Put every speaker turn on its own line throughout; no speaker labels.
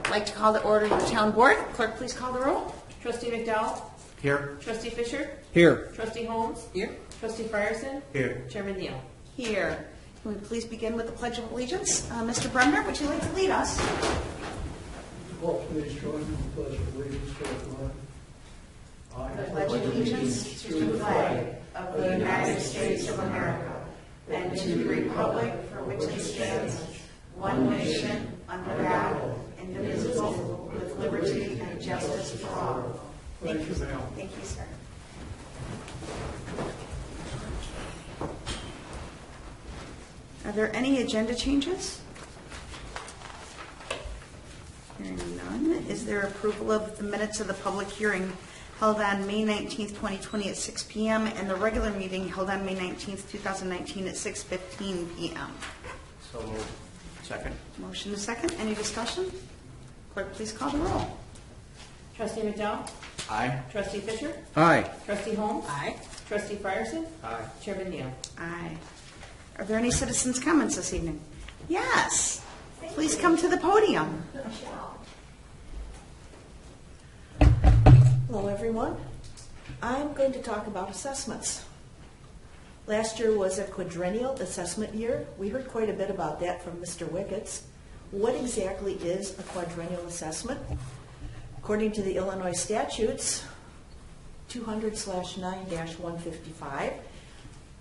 I'd like to call the order of the town board. Clerk, please call the roll.
Trustee McDowell?
Here.
Trustee Fisher?
Here.
Trustee Holmes?
Here.
Trustee Frierson?
Here.
Chairman Neal?
Here. Can we please begin with the Pledge of Allegiance? Mr. Bremner, would you like to lead us?
All please join in the pledge of allegiance to the flag.
I pledge allegiance to the flag of the United States of America and to the republic for which it stands, one nation, under God, indivisible, with liberty and justice for all.
Thank you, ma'am.
Thank you, sir. Are there any agenda changes? Hearing none. Is there approval of the minutes of the public hearing held on May 19th, 2020 at 6 p.m. and the regular meeting held on May 19th, 2019 at 6:15 p.m.?
So moved. Second.
Motion is second. Any discussion? Clerk, please call the roll.
Trustee McDowell?
Aye.
Trustee Fisher?
Aye.
Trustee Holmes?
Aye.
Trustee Frierson?
Aye.
Chairman Neal?
Aye. Are there any citizens' comments this evening? Yes. Please come to the podium.
Hello, everyone. I'm going to talk about assessments. Last year was a quadrennial assessment year. We heard quite a bit about that from Mr. Wicketts. What exactly is a quadrennial assessment? According to the Illinois statutes, 200/9-155,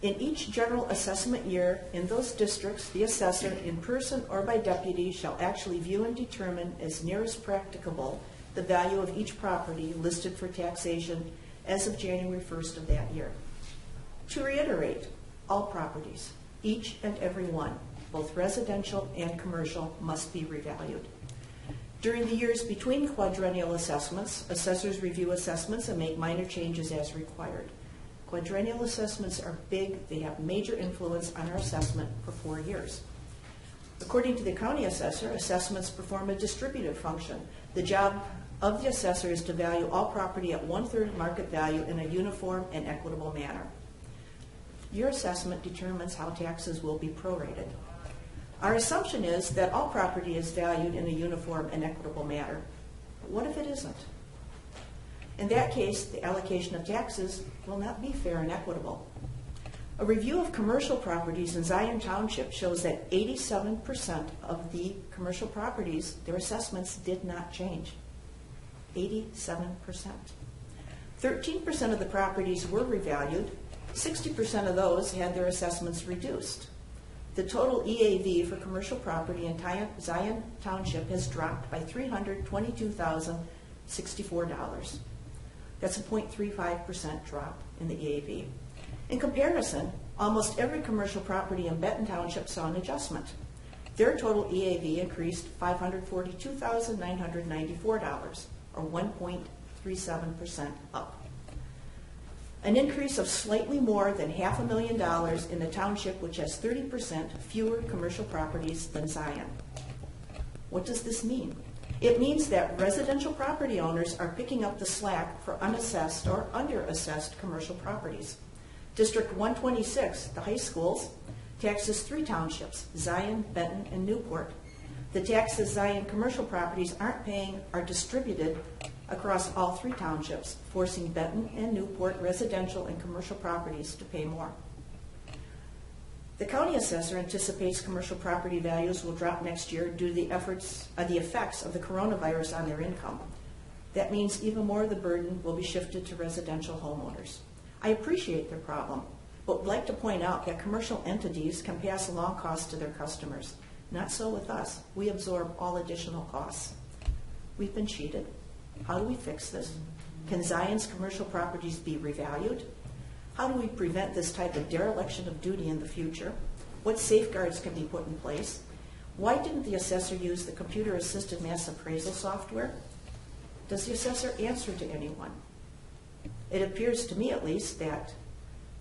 in each general assessment year in those districts, the assessor, in person or by deputy, shall actually view and determine as near as practicable the value of each property listed for taxation as of January 1st of that year. To reiterate, all properties, each and every one, both residential and commercial, must be revalued. During the years between quadrennial assessments, assessors review assessments and make minor changes as required. Quadrennial assessments are big. They have major influence on our assessment for 4 years. According to the county assessor, assessments perform a distributive function. The job of the assessor is to value all property at 1/3 market value in a uniform and equitable manner. Your assessment determines how taxes will be prorated. Our assumption is that all property is valued in a uniform and equitable manner. But what if it isn't? In that case, the allocation of taxes will not be fair and equitable. A review of commercial properties in Zion Township shows that 87% of the commercial properties, their assessments did not change. 87%. 13% of the properties were revalued. 60% of those had their assessments reduced. The total EAV for commercial property in Zion Township has dropped by $322,064. That's a 0.35% drop in the EAV. In comparison, almost every commercial property in Benton Township saw an adjustment. Their total EAV increased $542,994, or 1.37% up. An increase of slightly more than $500,000 in the township, which has 30% fewer commercial properties than Zion. What does this mean? It means that residential property owners are picking up the slack for unassessed or underassessed commercial properties. District 126, the high schools, taxes 3 townships, Zion, Benton, and Newport. The taxes Zion commercial properties aren't paying are distributed across all 3 townships, forcing Benton and Newport residential and commercial properties to pay more. The county assessor anticipates commercial property values will drop next year due to the effects of the coronavirus on their income. That means even more of the burden will be shifted to residential homeowners. I appreciate their problem, but would like to point out that commercial entities can pass along costs to their customers. Not so with us. We absorb all additional costs. We've been cheated. How do we fix this? Can Zion's commercial properties be revalued? How do we prevent this type of dereliction of duty in the future? What safeguards can be put in place? Why didn't the assessor use the computer-assisted mass appraisal software? Does the assessor answer to anyone? It appears to me, at least, that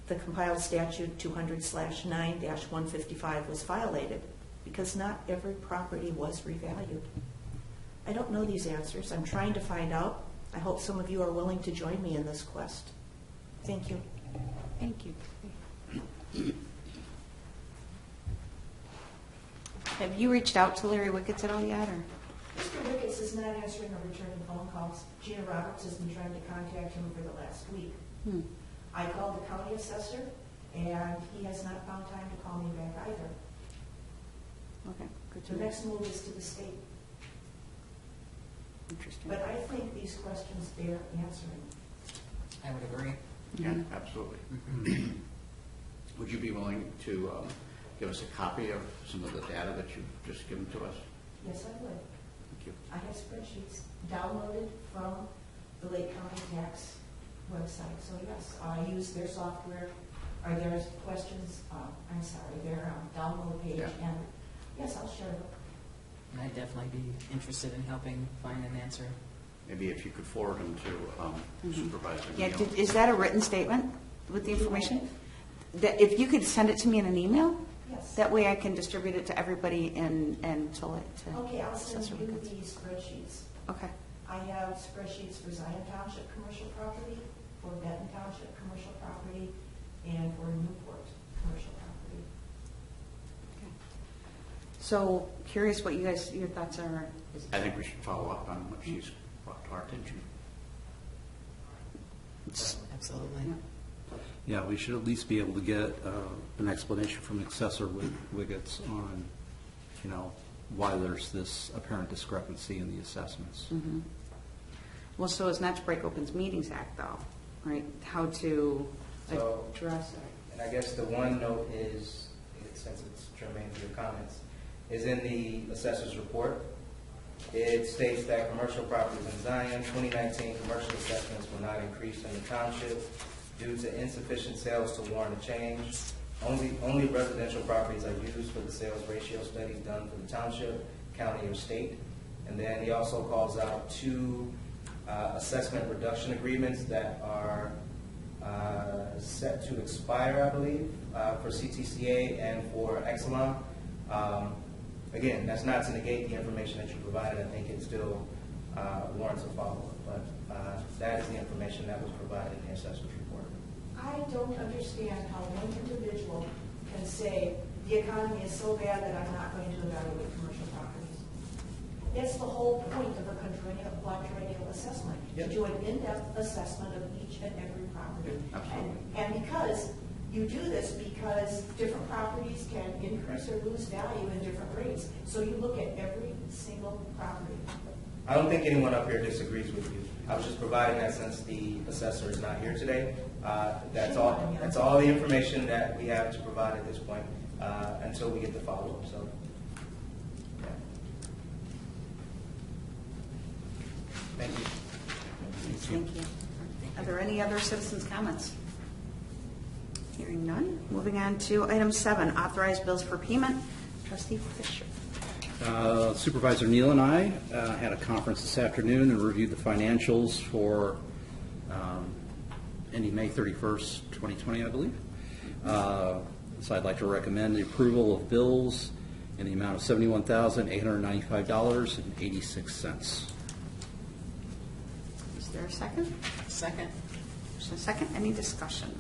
the compiled statute 200/9-155 was violated because not every property was revalued. I don't know these answers. I'm trying to find out. I hope some of you are willing to join me in this quest. Thank you.
Thank you. Have you reached out to Larry Wicketts at all yet? Or?
Mr. Wicketts Felix is not answering or returning phone calls. Gina Roberts has been trying to contact him for the last week. I called the county assessor, and he has not found time to call me back either.
Okay, good to
The
know.
next move is to the state.
Interesting.
But I think these questions bear answering.
I would agree.
Yeah, absolutely. Would you be willing to give us a copy of some of the data that you've just given to us?
Yes, I would.
Thank you.
I have spreadsheets downloaded from the Lake County Tax website. So yes, I use their software. Are there questions? I'm sorry, their download page.
Yeah.
And yes, I'll share it.
And I'd definitely be interested in helping find an answer.
Maybe if you could forward them to Supervisor
Yeah,
Neal.
is that a written statement with the information? That if you could send it to me in an email,
Yes.
that way I can distribute it to everybody and tell it to.
Okay, I'll send
Assessor
you
Reports.
these spreadsheets.
Okay.
I have spreadsheets for Zion Township commercial property, for Benton Township commercial property, and for Newport commercial property.
So curious what your thoughts are.
I think we should follow up on what she's brought to our attention.
Absolutely.
Yeah, we should at least be able to get an explanation from Assessor Wiggets on, why there's this apparent discrepancy in the assessments.
Well, so it's not to break Open Meetings Act, though, right? How to
So-
address it.
And I guess the one note is, since it's germane to your comments, is in the Assessor's Report. It states that commercial properties in Zion, 2019 commercial assessments were not increased in the township due to insufficient sales to warrant a change. Only residential properties are used for the sales ratio studies done for the township, county, or state. And then he also calls out two assessment reduction agreements that are set to expire, I believe, for CTCA and for Exelon. Again, that's not to negate the information that you provided. I think it still warrants a follow-up, but that is the information that was provided in the assessor's report.
I don't understand how one individual can say, the economy is so bad that I'm not going to evaluate commercial properties. That's the whole point of a quadrennial assessment, to
Yep.
do an in-depth assessment of each and every property.
Absolutely.
And because you do this because different properties can increase or lose value in different rates. So you look at every single property.
I don't think anyone up here disagrees with you. I was just providing that since the assessor is not here today. That's all the information that we have to provide at this point until we get the follow-up. So, yeah. Thank you.
Thank you. Are there any other citizens' comments? Hearing none. Moving on to item 7, authorized bills for payment. Trustee Fisher.
Supervisor Neal and I had a conference this afternoon and reviewed the financials for ending May 31st, 2020, I believe. So I'd like to recommend the approval of bills in the amount of $71,895.86.
Is there a second?
Second.
There's a second. Any discussion?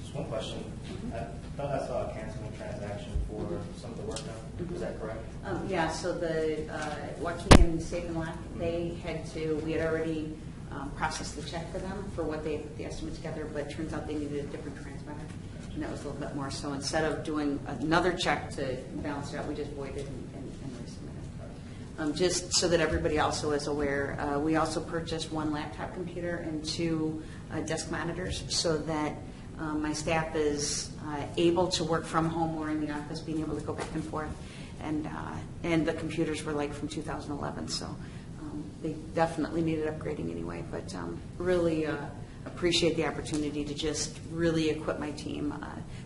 Just one question. I thought I saw a canceling transaction for some of the work done. Is that correct?
Yeah, so the Joaquin and Save and Lock, we had already processed the check for them for what they put the estimate together, but it turns out they needed a different transmitter, and that was a little bit more. So instead of doing another check to balance it out, we just voided and resubmitted. Just so that everybody also is aware, we also purchased 1 laptop computer and 2 desk monitors so that my staff is able to work from home or in the office, being able to go back and forth. And the computers were like from 2011, so they definitely needed upgrading anyway. But really appreciate the opportunity to just really equip my team.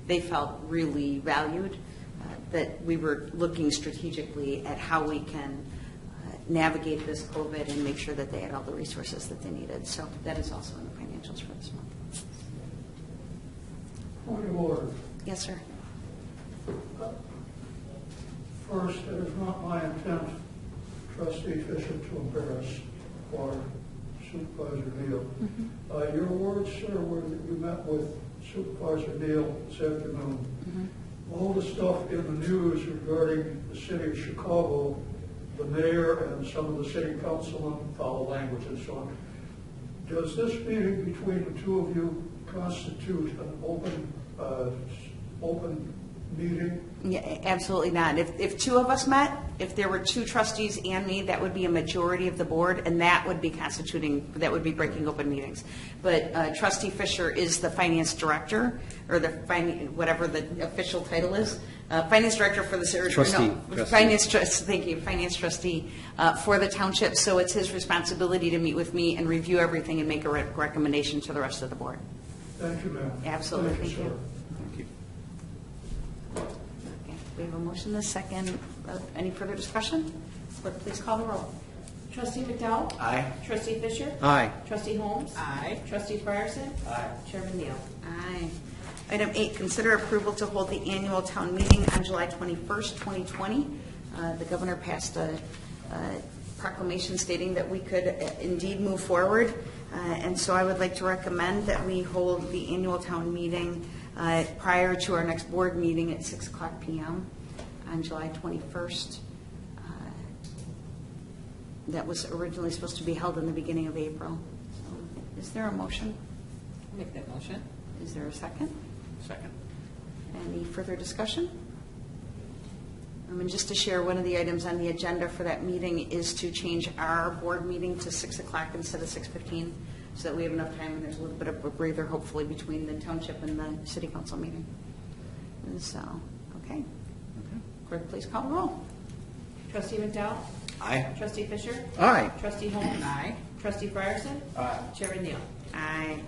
They felt really valued, that we were looking strategically at how we can navigate this COVID and make sure that they had all the resources that they needed. So that is also in the financials for this month.
Point of order.
Yes, sir.
First, it is not my intent, Trustee Fisher, to embarrass or Supervisor Neal. Your words, sir, were that you met with Supervisor Neal this afternoon. All the stuff in the news regarding the city of Chicago the mayor and some of the city councilmen, foul language and so on. Does this meeting between the two of you constitute an open meeting?
Yeah, absolutely not. If two of us met, if there were two trustees and me, that would be a majority of the board, and that would be breaking open meetings. But Trustee Fisher is the finance director, or whatever the official title is, finance director for the
Trustee.
finance trust. Thank you, finance trustee for the township. So it's his responsibility to meet with me and review everything and make a recommendation to the rest of the board.
Thank you, ma'am.
Absolutely. Thank you.
sir.
Thank you.
Okay, we have a motion, a second. Any further discussion? Clerk, please call the roll.
Trustee McDowell?
Aye.
Trustee Fisher?
Aye.
Trustee Holmes?
Aye.
Trustee Ryerson?
Aye.
Chairman Neal?
Aye. Item 8, consider approval to hold the annual town meeting on July 21st, 2020. The governor passed a proclamation stating that we could indeed move forward. And so I would like to recommend that we hold the annual town meeting prior to our next board meeting at 6 o'clock p.m. on July 21st. That was originally supposed to be held in the beginning of April. So, is there a motion?
I'll make that motion.
Is there a second?
Second.
Any further discussion? And just to share, one of the items on the agenda for that meeting is to change our board meeting to 6 o'clock instead of 6:15, so that we have enough time and there's a little bit of a breather, hopefully, between the township and the city council meeting. And so, okay. Clerk, please call the roll.
Trustee McDowell?
Aye.
Trustee Fisher?
Aye.
Trustee Holmes?
Aye.
Trustee Ryerson?
Aye.
Chairman Neal?
Aye.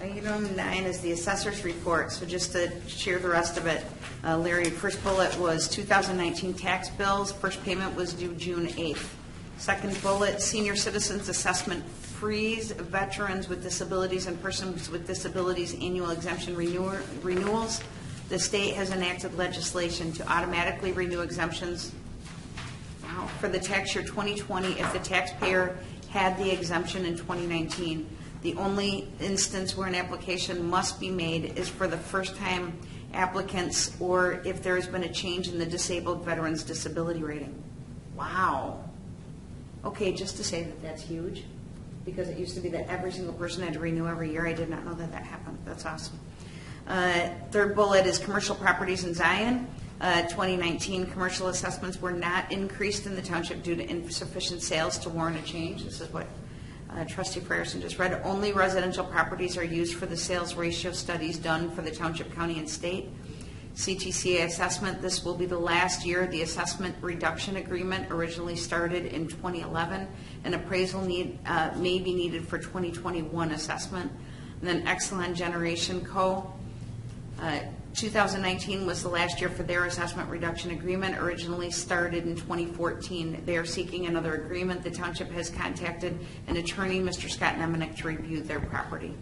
Item 9 is the Assessor's Report. So just to share the rest of it, Larry, first bullet was 2019 tax bills. First payment was due June 8th. Second bullet, senior citizens assessment freeze, veterans with disabilities and persons with disabilities annual exemption renewals. The state has enacted legislation to automatically renew exemptions for the tax year 2020 if the taxpayer had the exemption in 2019. The only instance where an application must be made is for the first-time applicants or if there has been a change in the disabled veteran's disability rating. Wow. Okay, just to say that that's huge, because it used to be that every single person had to renew every year. I did not know that that happened. That's awesome. Third bullet is commercial properties in Zion. 2019 commercial assessments were not increased in the township due to insufficient sales to warrant a change. This is what Trustee Frierson just read. Only residential properties are used for the sales ratio studies done for the township, county, and state. CTCA assessment, this will be the last year. The assessment reduction agreement originally started in 2011. An appraisal may be needed for 2021 assessment. And then Exelon Generation Co. 2019 was the last year for their assessment reduction agreement, originally started in 2014. They are seeking another agreement. The township has contacted an attorney, Mr. Scott Nemenick, to review their property.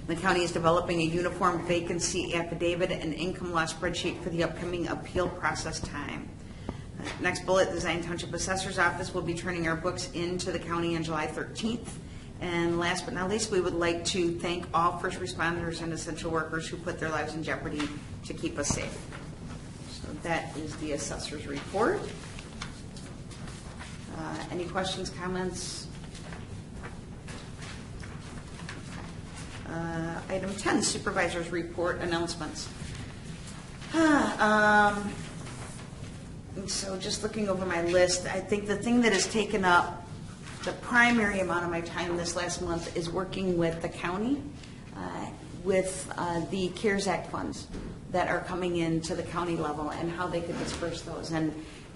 The county is developing a uniform vacancy affidavit and income loss spreadsheet for the upcoming appeal process time. Next bullet, the Zion Township Assessor's Office will be turning our books into the county on July 13th. And last but not least, we would like to thank all first responders and essential workers who put their lives in jeopardy to keep us safe. So that is the Assessor's Report. Any questions, comments? Item 10, Supervisors Report announcements. So just looking over my list, I think the thing that has taken up the primary amount of my time this last month is working with the county with the CARES Act funds that are coming into the county level and how they could disperse those. And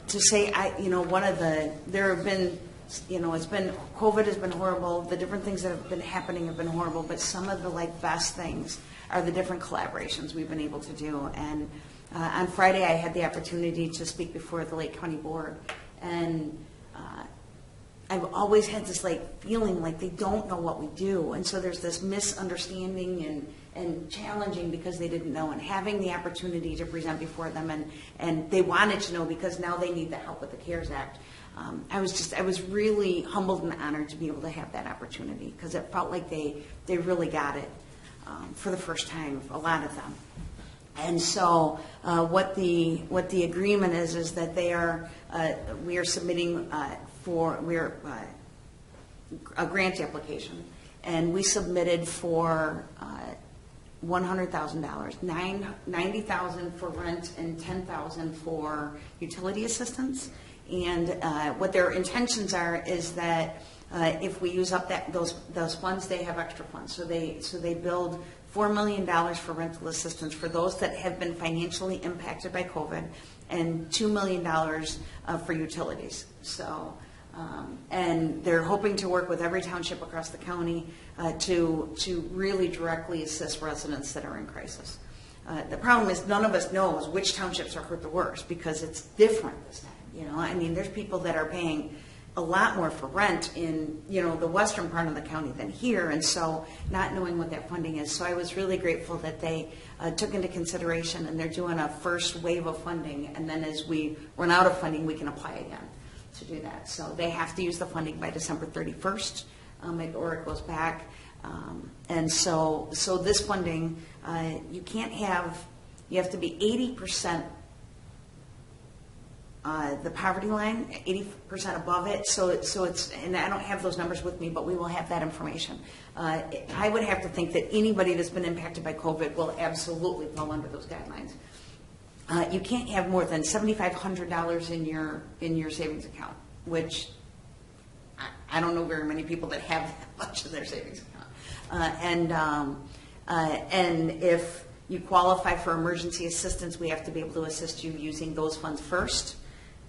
to say, there have been, it's been, COVID has been horrible. The different things that have been happening have been horrible, but some of the best things are the different collaborations we've been able to do. And on Friday, I had the opportunity to speak before the Lake County Board, and I've always had this feeling like they don't know what we do, and so there's this misunderstanding and challenging because they didn't know, and having the opportunity to present before them, and they wanted to know because now they need the help with the CARES Act. I was really humbled and honored to be able to have that opportunity because it felt like they really got it for the first time, a lot of them. And so what the agreement is that we are submitting a grant application, and we submitted for $100,000, $90,000 for rent and $10,000 for utility assistance. And what their intentions are is that if we use up those funds, they have extra funds. So they build $4 million for rental assistance for those that have been financially impacted by COVID, and $2 million for utilities. So, and they're hoping to work with every township across the county to really directly assist residents that are in crisis. The problem is none of us knows which townships are hurt the worst because it's different this time. I mean, there's people that are paying a lot more for rent in, the western part of the county than here, and so not knowing what that funding is. So I was really grateful that they took into consideration, and they're doing a first wave of funding, and then as we run out of funding, we can apply again to do that. So they have to use the funding by December 31st, or it goes back. And so this funding, you have to be 80% the poverty line, 80% above it. So it's, and I don't have those numbers with me, but we will have that information. I would have to think that anybody that's been impacted by COVID will absolutely fall under those guidelines. You can't have more than $7,500 in your savings account, which I don't know very many people that have that much in their savings account. And if you qualify for emergency assistance, we have to be able to assist you using those funds first,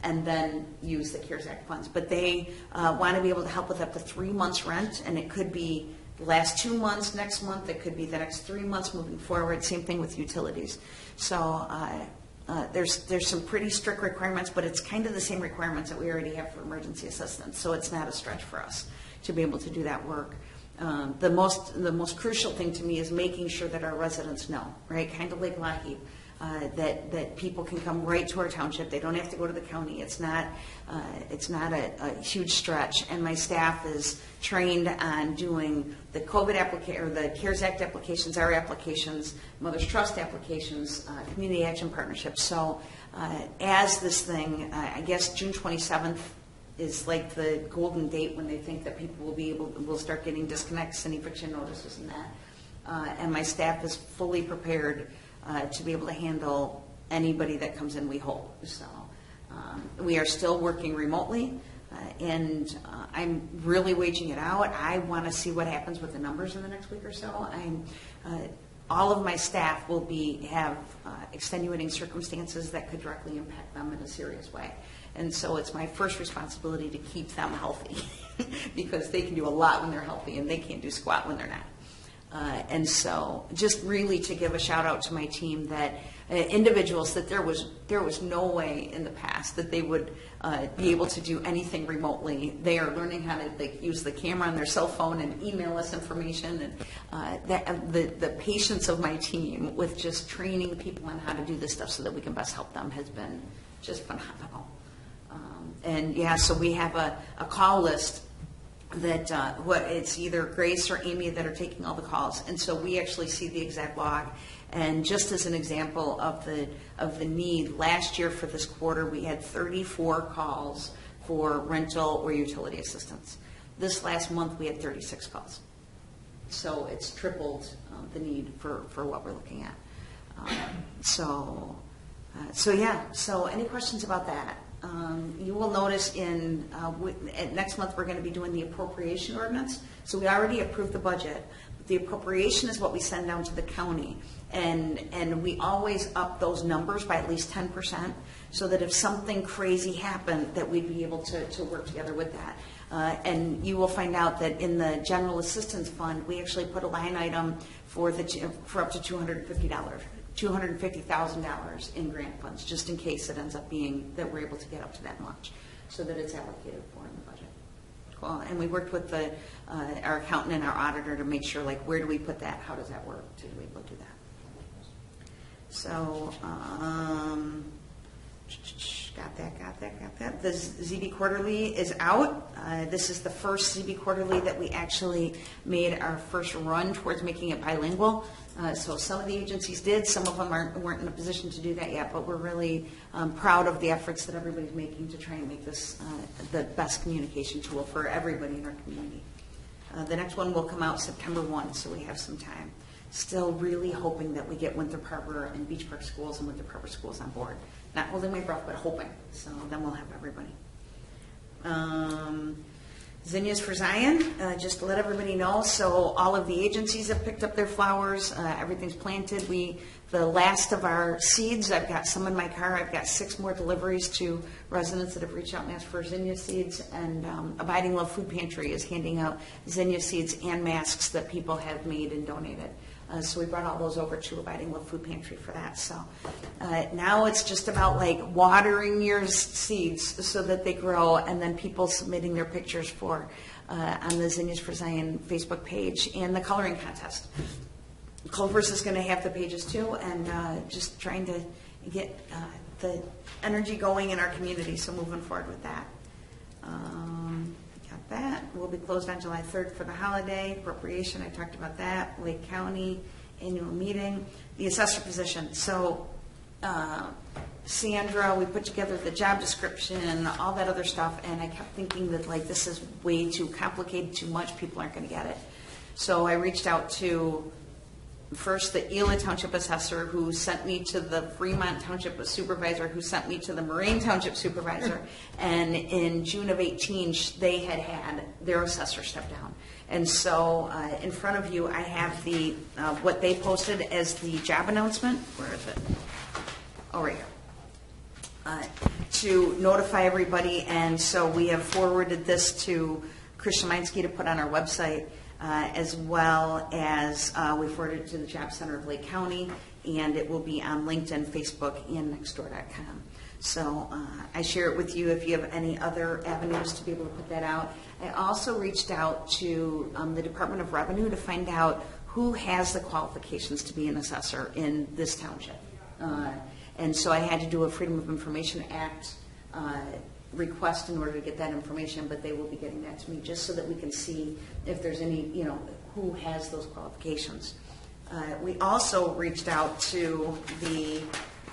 and then use the CARES Act funds. But they want to be able to help with up to 3 months rent, and it could be the last 2 months next month, it could be the next 3 months moving forward. Same thing with utilities. So there's some pretty strict requirements, but it's kind of the same requirements that we already have for emergency assistance. So it's not a stretch for us to be able to do that work. The most crucial thing to me is making sure that our residents know, right? Kind of like Lockheed, that people can come right to our township. They don't have to go to the county. It's not a huge stretch. And my staff is trained on doing the COVID application, or the CARES Act applications, our applications, Mother's Trust applications, community action partnerships. So as this thing, I guess June 27th is like the golden date when they think that people will start getting disconnects and eviction notices and that. And my staff is fully prepared to be able to handle anybody that comes in, we hope. So we are still working remotely, and I'm really waging it out. I want to see what happens with the numbers in the next week or so. All of my staff will have extenuating circumstances that could directly impact them in a serious way. And so it's my first responsibility to keep them healthy because they can do a lot when they're healthy and they can't do squat when they're not. And so just really to give a shout out to my team that individuals that there was no way in the past that they would be able to do anything remotely. They are learning how to use the camera on their cell phone and email us information. And the patience of my team with just training people on how to do this stuff so that we can best help them has been just phenomenal. And yeah, so we have a call list that it's either Grace or Amy that are taking all the calls, and so we actually see the exact log. And just as an example of the need, last year for this quarter we had 34 calls for rental or utility assistance. This last month we had 36 calls, so it's tripled the need for what we're looking at. So yeah. So any questions about that? You will notice next month we're going to be doing the appropriation ordinance. So we already approved the budget. But the appropriation is what we send down to the county. And we always up those numbers by at least 10% so that if something crazy happened that we'd be able to work together with that. And you will find out that in the General Assistance Fund, we actually put a line item for up to $250,000 in grant funds, just in case it ends up being that we're able to get up to that much, so that it's allocated for in the budget. Cool. And we worked with our accountant and our auditor to make sure, like, where do we put that? How does that work? To be able to do that. So, got that. The ZB Quarterly is out. This is the first ZB Quarterly that we actually made our first run towards making it bilingual. So some of the agencies did, some of them weren't in a position to do that yet, but we're really proud of the efforts that everybody's making to try and make this the best communication tool for everybody in our community. The next one will come out September 1, so we have some time. Still really hoping that we get Winthrop Harbor and Beach Park schools and Winthrop Harbor schools on board. Not holding my breath, but hoping. So then we'll have everybody. Zinnias for Zion, just to let everybody know. So all of the agencies have picked up their flowers. Everything's planted. The last of our seeds, I've got some in my car. I've got 6 more deliveries to residents that have reached out and asked for zinnia seeds. And Abiding Love Food Pantry is handing out zinnia seeds and masks that people have made and donated. So we brought all those over to Abiding Love Food Pantry for that. So now it's just about like watering your seeds so that they grow, and then people submitting their pictures for on the Zinnias for Zion Facebook page and the coloring contest. Culver's is going to have the pages too, and just trying to get the energy going in our community. So moving forward with that. Got that. We'll be closed on July 3rd for the holiday. Appropriation, I talked about that. Lake County annual meeting. The assessor position. So Sandra, we put together the job description, all that other stuff, and I kept thinking that like this is way too complicated, too much. People aren't going to get it. So I reached out to first the Eala Township Assessor, who sent me to the Fremont Township Supervisor, who sent me to the Moraine Township Supervisor, and in June of 18, they had their assessor step down. And so in front of you, I have the what they posted as the job announcement. Where is it? Oh, right here. To notify everybody, and so we have forwarded this to Chris Sheminsky to put on our website. As well as we forwarded it to the Job Center of Lake County, and it will be on LinkedIn, Facebook, and Nextdoor.com. So I share it with you if you have any other avenues to be able to put that out. I also reached out to the Department of Revenue to find out who has the qualifications to be an assessor in this township. And so I had to do a Freedom of Information Act request in order to get that information, but they will be getting that to me just so that we can see if there's any, who has those qualifications. We also reached out to the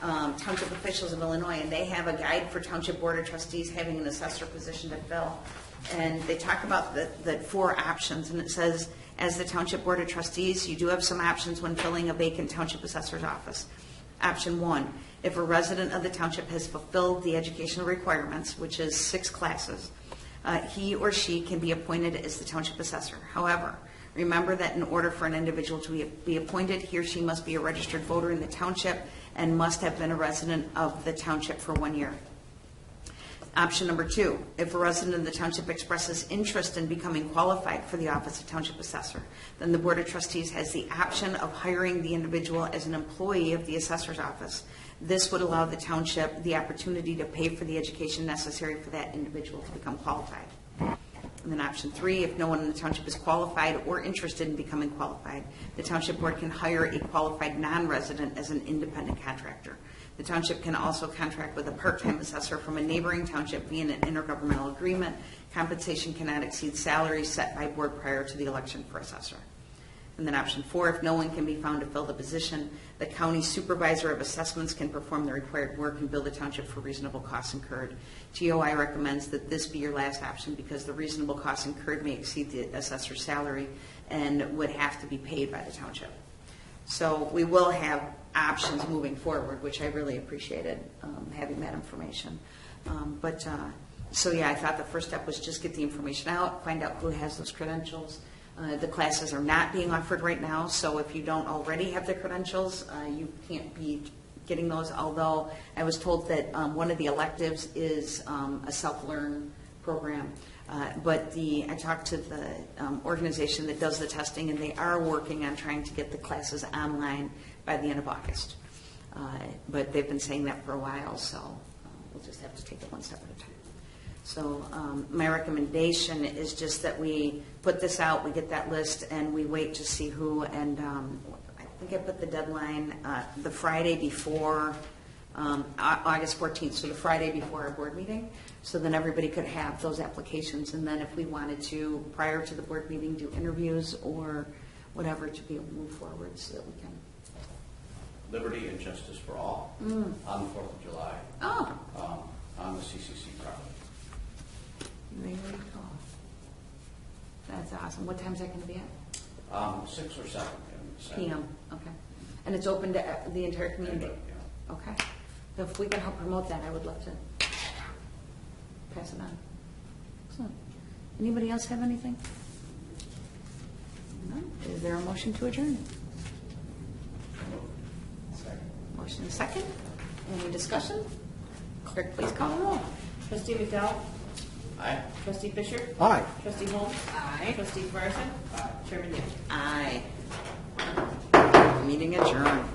township officials of Illinois, and they have a guide for Township Board of Trustees having an assessor position to fill. And they talk about the 4 options, and it says, as the Township Board of Trustees, you do have some options when filling a vacant township assessor's office. Option 1, if a resident of the township has fulfilled the educational requirements, which is 6 classes, he or she can be appointed as the township assessor. However, remember that in order for an individual to be appointed, he or she must be a registered voter in the township and must have been a resident of the township for 1 year. Option number 2, if a resident of the township expresses interest in becoming qualified for the office of township assessor, then the Board of Trustees has the option of hiring the individual as an employee of the assessor's office. This would allow the township the opportunity to pay for the education necessary for that individual to become qualified. And then option 3, if no one in the township is qualified or interested in becoming qualified, the township board can hire a qualified non-resident as an independent contractor. The township can also contract with a part-time assessor from a neighboring township via an intergovernmental agreement. Compensation cannot exceed salaries set by board prior to the election for assessor. And then option 4, if no one can be found to fill the position, the county supervisor of assessments can perform the required work and bill the township for reasonable costs incurred. TOI recommends that this be your last option because the reasonable costs incurred may exceed the assessor's salary and would have to be paid by the township. So we will have options moving forward, which I really appreciated having that information. So yeah, I thought the first step was just get the information out, find out who has those credentials. The classes are not being offered right now, so if you don't already have the credentials, you can't be getting those, although I was told that one of the electives is a self-learn program. But I talked to the organization that does the testing, and they are working on trying to get the classes online by the end of August. But they've been saying that for a while, so we'll just have to take it one step at a time. So my recommendation is just that we put this out, we get that list, and we wait to see who. And I think I put the deadline the Friday before August 14th, so the Friday before our board meeting. So then everybody could have those applications. And then if we wanted to, prior to the board meeting, do interviews or whatever to be able to move forward so that we can.
Liberty and Justice for All
Mm.
on the 4th of July
Oh,
on the CCC property.
there you go. That's awesome. What time is that going to be at?
6 or 7
PM, okay. And it's open to the entire community?
Anybody, yeah.
Okay. So if we can help promote that, I would love to pass it on. Excellent. Anybody else have anything? No? Is there a motion to adjourn? Motion and second. Any discussion? Clerk, please call the roll.
Trustee McDowell?
Aye.
Trustee Fisher?
Aye.
Trustee Holmes?
Aye.
Trustee Fryerson? Chairman Neal?
Aye. Meeting adjourned.